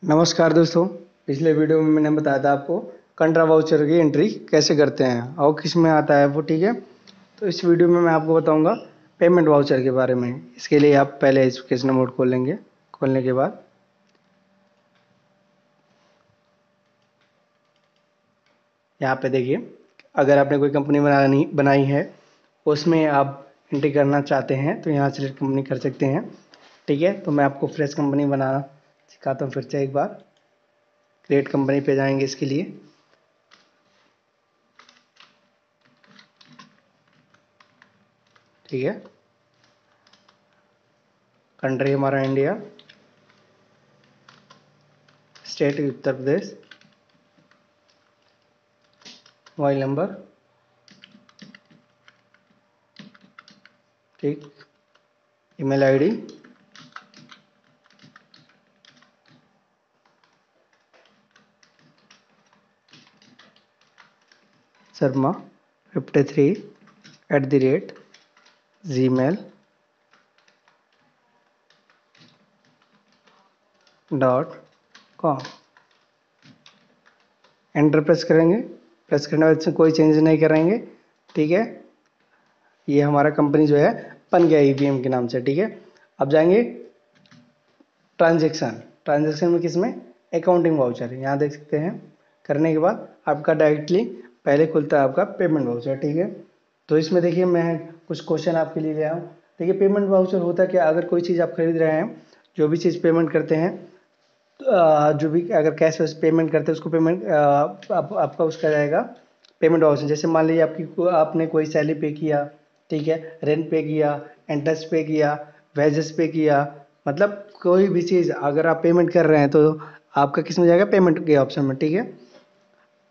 नमस्कार दोस्तों। पिछले वीडियो में मैंने बताया था आपको कंट्रा वाउचर की एंट्री कैसे करते हैं और किस में आता है वो, ठीक है। तो इस वीडियो में मैं आपको बताऊंगा पेमेंट वाउचर के बारे में। इसके लिए आप पहले एजुकेशन मोड खोल लेंगे। खोलने के बाद यहाँ पे देखिए, अगर आपने कोई कंपनी बनाई है उसमें आप एंट्री करना चाहते हैं तो यहाँ से कंपनी कर सकते हैं, ठीक है। तो मैं आपको फ्रेश कंपनी बनाना सिखाता हूँ। फिर से एक बार क्रिएट कंपनी पे जाएंगे। इसके लिए ठीक है, कंट्री हमारा India, state Uttar Pradesh, mobile number, ठीक, ईमेल आईडी, शर्मा53@gmail.com। एंटर प्रेस करेंगे। प्रेस करने के बाद इसमें कोई चेंज नहीं करेंगे, ठीक है। ये हमारा कंपनी जो है बन गया ईवीएम के नाम से, ठीक है। अब जाएंगे ट्रांजेक्शन। ट्रांजेक्शन में किसमें, अकाउंटिंग वाउचर, यहाँ देख सकते हैं। करने के बाद आपका डायरेक्टली पहले खुलता है आपका पेमेंट वाउचर, ठीक है। तो इसमें देखिए मैं कुछ क्वेश्चन आपके लिए ले आया हूँ। देखिए पेमेंट वाउचर होता क्या, अगर कोई चीज़ आप खरीद रहे हैं, जो भी चीज़ पेमेंट करते हैं, जो भी अगर कैश वैश पेमेंट करते हैं उसको पेमेंट आपका उसका जाएगा पेमेंट वाउचर। जैसे मान लीजिए आपने कोई सैलरी पे किया, ठीक है, रेंट पे किया, इंटरेस्ट पे किया, वेजेस पे किया, मतलब कोई भी चीज़ अगर आप पेमेंट कर रहे हैं तो आपका किस में जाएगा, पेमेंट के ऑप्शन में, ठीक है।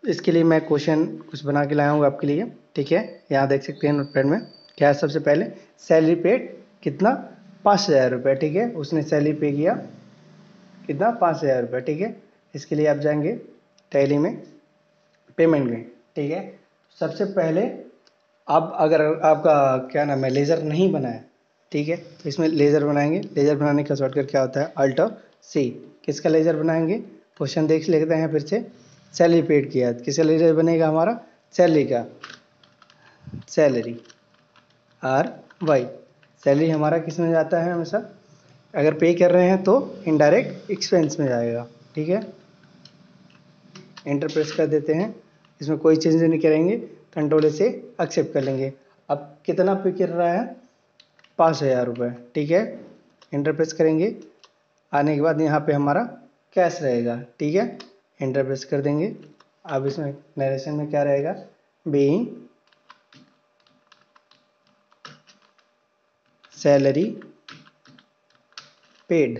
इसके लिए मैं क्वेश्चन कुछ बना के लाया हूँ आपके लिए, ठीक है। यहाँ देख सकते हैं नोटपैड में क्या है। सबसे पहले सैलरी पेड कितना, 5,000 रुपये, ठीक है। उसने सैलरी पे किया कितना, 5,000 रुपये, ठीक है। इसके लिए आप जाएंगे टैली में, पेमेंट में, ठीक है। सबसे पहले अब अगर आपका क्या नाम है, लेज़र नहीं बना है, ठीक है, तो इसमें लेज़र बनाएंगे। लेज़र बनाने का शॉर्टकट क्या होता है, अल्ट और सी। किसका लेज़र बनाएंगे, क्वेश्चन देख लेते हैं फिर से। सैलरी पेड किया, किसका लेज़र बनेगा, हमारा सैलरी का, सैलरी आर वाई। सैलरी हमारा किस में जाता है हमेशा, अगर पे कर रहे हैं तो इनडायरेक्ट एक्सपेंस में जाएगा, ठीक है। एंटर प्रेस कर देते हैं। इसमें कोई चेंज नहीं करेंगे, कंट्रोल से एक्सेप्ट कर लेंगे। अब कितना पे कर रहा है, 5,000 रुपये, ठीक है। एंटर प्रेस करेंगे। आने के बाद यहाँ पे हमारा कैश रहेगा, ठीक है। एंटर प्रेस कर देंगे। अब इसमें नरेशन में क्या रहेगा, being salary paid.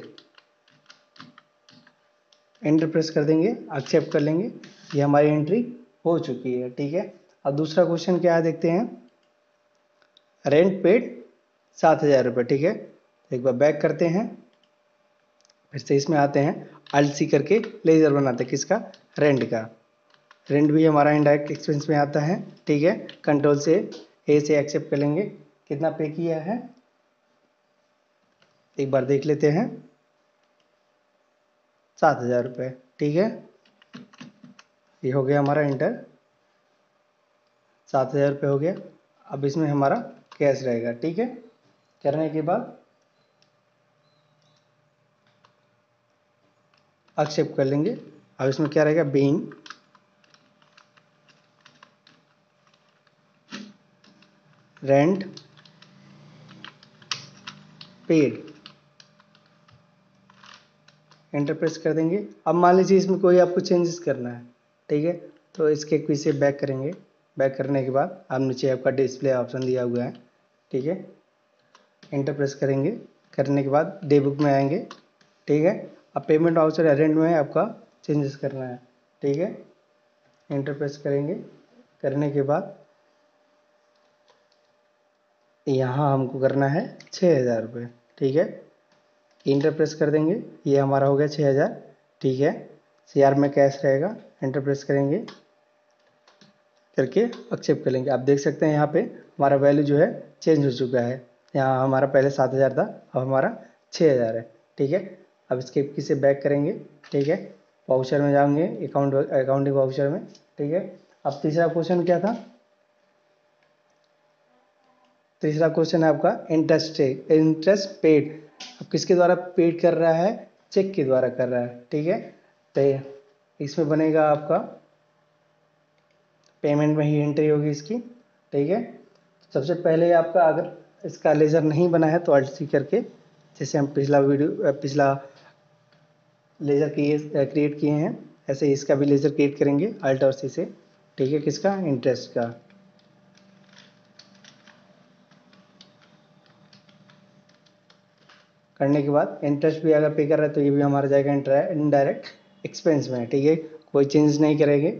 Enter press कर देंगे, एक्सेप्ट कर लेंगे। ये हमारी एंट्री हो चुकी है, ठीक है। अब दूसरा क्वेश्चन क्या है देखते हैं। रेंट पेड 7,000 रुपये, ठीक है। एक बार बैक करते हैं, फिर से इसमें आते हैं, अल्ट सी करके लेजर बनाते हैं किसका, रेंट का। रेंट भी हमारा इनडायरेक्ट एक्सपेंस में आता है, ठीक है। कंट्रोल से ए से एक्सेप्ट कर लेंगे। कितना पे किया है एक बार देख लेते हैं, 7,000 रुपये, ठीक है। ये हो गया हमारा इंटर, 7,000 रुपये हो गया। अब इसमें हमारा कैश रहेगा, ठीक है। करने के बाद एक्सेप्ट कर लेंगे। अब इसमें क्या रहेगा, being rent paid. Enter press कर देंगे। अब मान लीजिए इसमें कोई आपको चेंजेस करना है, ठीक है, तो इसके पीछे बैक करेंगे। बैक करने के बाद अब नीचे आपका डिस्प्ले ऑप्शन दिया हुआ है, ठीक है। एंटर प्रेस करेंगे। करने के बाद डे बुक में आएंगे, ठीक है। अब पेमेंट वाउचर अरेंज में आपका चेंजेस करना है, ठीक है। एंटर प्रेस करेंगे। करने के बाद यहाँ हमको करना है 6,000 रुपये, ठीक है। इंटर प्रेस कर देंगे। ये हमारा हो गया 6,000, ठीक है। सीआर में कैश रहेगा। एंटर प्रेस करेंगे, करके एक्सेप्ट कर लेंगे। आप देख सकते हैं यहाँ पे हमारा वैल्यू जो है चेंज हो चुका है। यहाँ हमारा पहले 7,000 था, अब हमारा 6,000 है, ठीक है। अब स्केप की से बैक करेंगे, ठीक है, वाउचर में जाएंगे, अकाउंटिंग वाउचर में, ठीक है। अब तीसरा क्वेश्चन क्या था? तीसरा क्वेश्चन है आपका इंटरेस्ट पेड। अब किसके द्वारा पेड कर रहा है? चेक के द्वारा कर रहा है, ठीक है। तो इसमें बनेगा आपका पेमेंट में ही एंट्री होगी इसकी, ठीक है। सबसे पहले आपका अगर इसका लेजर नहीं बना है तो अल्ट सी करके, जैसे हम पिछला लेजर क्रिएट किए हैं, ऐसे ही इसका भी लेजर क्रिएट करेंगे अल्ट और सी से, ठीक है। किसका? इंटरेस्ट का। करने के बाद इंटरेस्ट भी अगर पे कर रहा है तो ये भी हमारा जाएगा इनडायरेक्ट एक्सपेंस में, ठीक है, कोई चेंज नहीं करेंगे।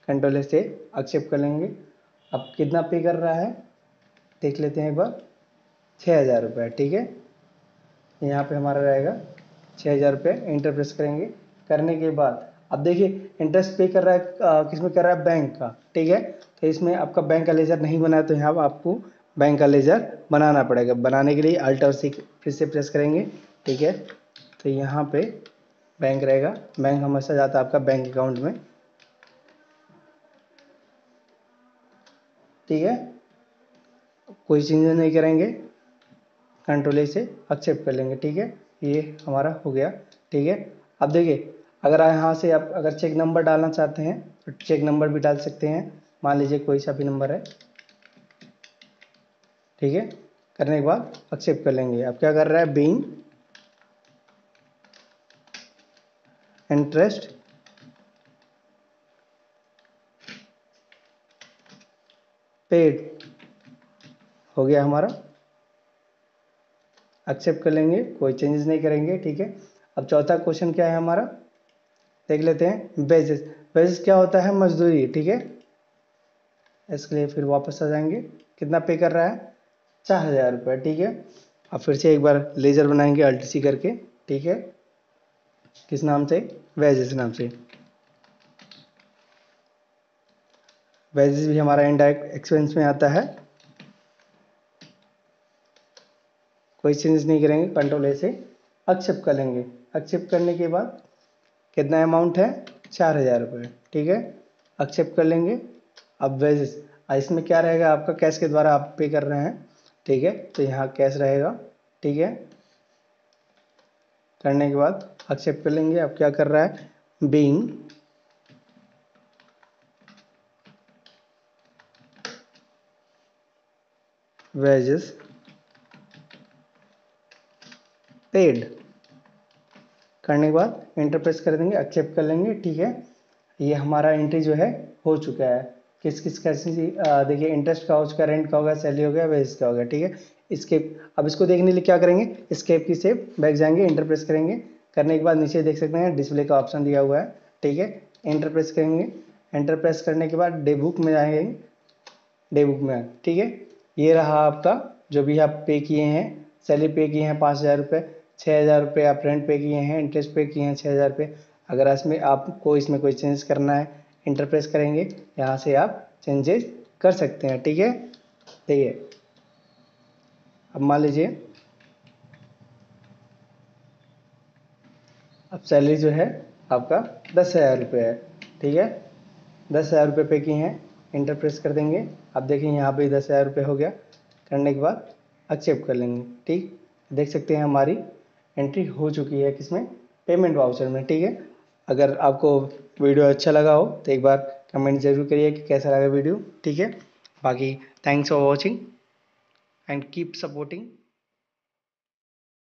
कंट्रोल से एक्सेप्ट कर लेंगे। अब कितना पे कर रहा है देख लेते हैं एक बार, 6,000 रुपये, ठीक है। यहाँ पे हमारा रहेगा 6,000 रुपये, इंटर प्रेस करेंगे। करने के बाद अब देखिए इंटरेस्ट पे कर रहा है किस में कर रहा है? बैंक का, ठीक है। तो इसमें आपका बैंक का लेजर नहीं बना है तो यहाँ आपको बैंक का लेजर बनाना पड़ेगा। बनाने के लिए अल्ट और सी फिर से प्रेस करेंगे, ठीक है। तो यहाँ पे बैंक रहेगा, बैंक हमेशा जाता है आपका बैंक अकाउंट में, ठीक है। कोई चेंज नहीं करेंगे, कंट्रोल ए से एक्सेप्ट कर लेंगे, ठीक है। ये हमारा हो गया, ठीक है। अब देखिए अगर यहाँ से आप अगर चेक नंबर डालना चाहते हैं तो चेक नंबर भी डाल सकते हैं, मान लीजिए कोई सा भी नंबर है, ठीक है। करने के बाद एक्सेप्ट कर लेंगे। अब क्या कर रहा है? बीइंग इंटरेस्ट पेड हो गया हमारा, एक्सेप्ट कर लेंगे, कोई चेंजेस नहीं करेंगे, ठीक है। अब चौथा क्वेश्चन क्या है हमारा देख लेते हैं। वेजेस, वेजेस क्या होता है? मजदूरी, ठीक है। इसके लिए फिर वापस आ जाएंगे, कितना पे कर रहा है? 4,000 रुपये, ठीक है। अब फिर से एक बार लेजर बनाएंगे अल्ट सी करके, ठीक है। किस नाम से? वेजेस नाम से। वेजेस भी हमारा इनडायरेक्ट एक्सपेंस में आता है, कोई चेंज नहीं करेंगे, कंट्रोल ए से एक्सेप्ट कर लेंगे। एक्सेप्ट करने के बाद कितना अमाउंट है? 4,000 रुपये, ठीक है। एक्सेप्ट कर लेंगे। अब वेजेस इसमें क्या रहेगा? आपका कैश के द्वारा आप पे कर रहे हैं, ठीक है, तो यहाँ कैश रहेगा, ठीक है। करने के बाद एक्सेप्ट कर लेंगे। अब क्या कर रहा है? बीइंग वेजेस पेड, करने के बाद इंटर प्रेस कर देंगे, एक्सेप्ट कर लेंगे, ठीक है। ये हमारा एंट्री जो है हो चुका है। किस किस कैसे देखिए इंटरेस्ट का हो चुका है, रेंट का होगा, सैलरी हो गया, वेज का हो गया, ठीक है। स्केप, अब इसको देखने के लिए क्या करेंगे? स्केप की से बैक जाएंगे, इंटर प्रेस करेंगे। करने के बाद नीचे देख सकते हैं डिस्प्ले का ऑप्शन दिया हुआ है, ठीक है। इंटर प्रेस करेंगे। इंटर प्रेस करने के बाद डे बुक में जाएंगे, डे बुक में, ठीक है। ये रहा आपका जो भी आप पे किए हैं, सैलरी पे किए हैं 5,000 रुपये, 6,000 रुपये आप रेंट पे किए हैं, इंटरेस्ट पे किए हैं 6,000 रुपये। अगर इसमें आपको इसमें कोई चेंज करना है, इंटर प्रेस करेंगे, यहाँ से आप चेंजेस कर सकते हैं, ठीक है। देखिए अब मान लीजिए अब सैलरी जो है आपका 10,000 रुपये है, ठीक है। 10,000 रुपये पे किए हैं, इंटर प्रेस कर देंगे। अब देखिए यहाँ पे 10,000 रुपये हो गया। करने के बाद एक्सेप्ट कर लेंगे, ठीक। देख सकते हैं हमारी एंट्री हो चुकी है किसमें? पेमेंट वाउचर में, ठीक है। अगर आपको वीडियो अच्छा लगा हो तो एक बार कमेंट जरूर करिए कि कैसा लगा वीडियो, ठीक है। बाकी thanks for watching and keep supporting